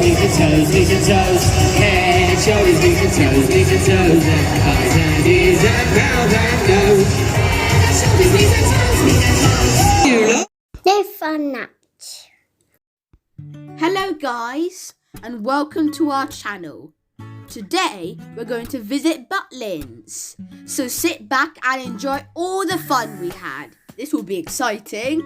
knees and toes, knees and toes. Head and shoulders, knees and toes, knees and toes. And eyes and ears and mouth and nose. Head and shoulders, knees and toes, knees and toes. You look. No fun nut. Hello guys, and welcome to our channel. Today we're going to visit Butlins, so sit back and enjoy all the fun we had. This will be exciting.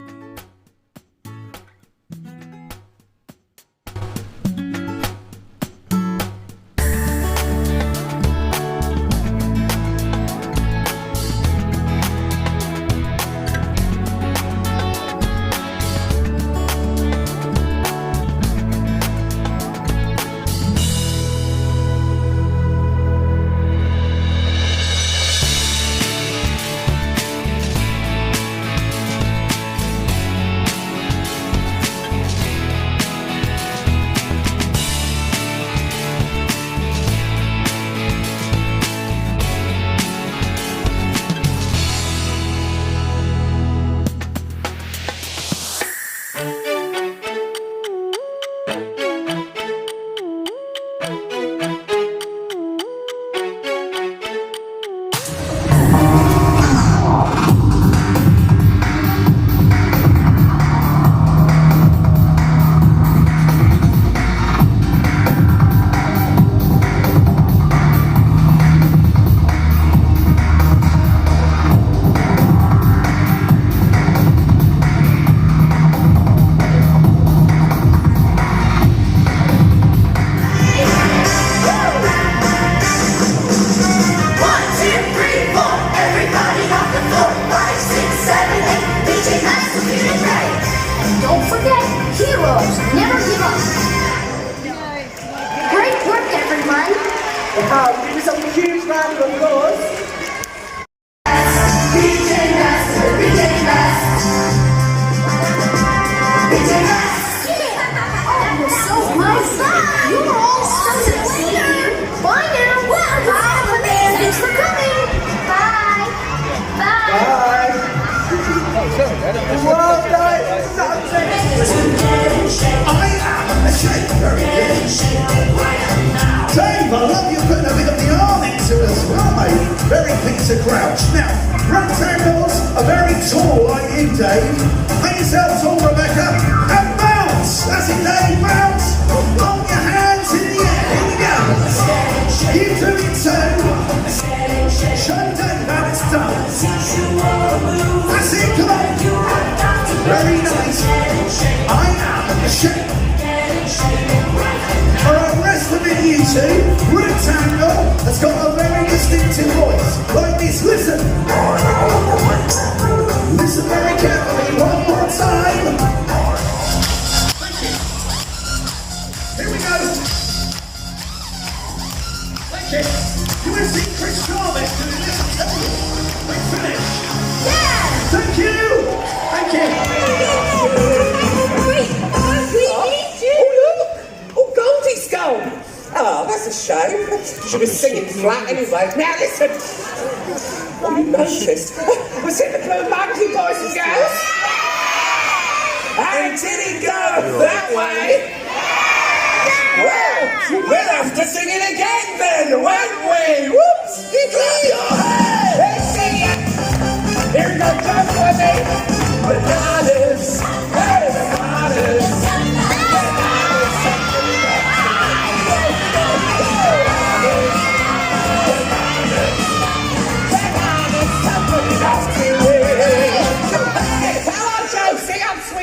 Give us a huge round of applause. Dave, I love you putting a bit of the arm into it as well, mate. Very Peter Crouch. Now, rectangles are very tall, like you, Dave. Make yourself tall, Rebecca, and bounce. That's it, Dave, bounce. Hold your hands in the air. Here we go. You do it too. Show Dave how it's done. That's it, come on. Very nice. I am a shape. Alright, rest of it, you two. Rectangle has got a very distinctive voice. Like this, listen. Listen very carefully, one more time. Here we go. Thank you. You want to see Chris Jarvis doing this? I'm telling you. We're finished. Yeah! Thank you! Thank you! Oh, that's a shame. She was singing flat anyway. Now listen. Oh, you noticed. Was it the Blue Monkey, boys and girls? And did it go that way? Well, we'll have to sing it again then, won't we? Whoops! Let's sing it. Here we go, jump with me. Bananas. Hey, bananas.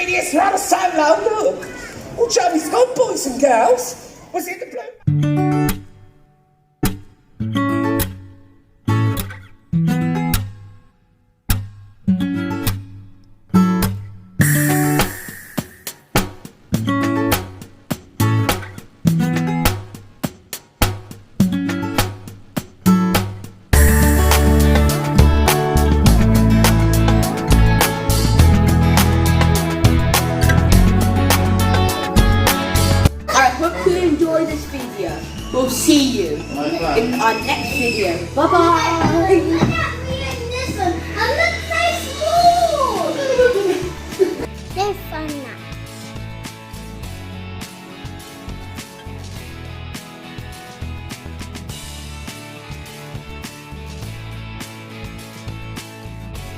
It's not a solo, look. Oh, Joey's got boys and girls. Was it the blue? We'll see you in our next video. Bye bye.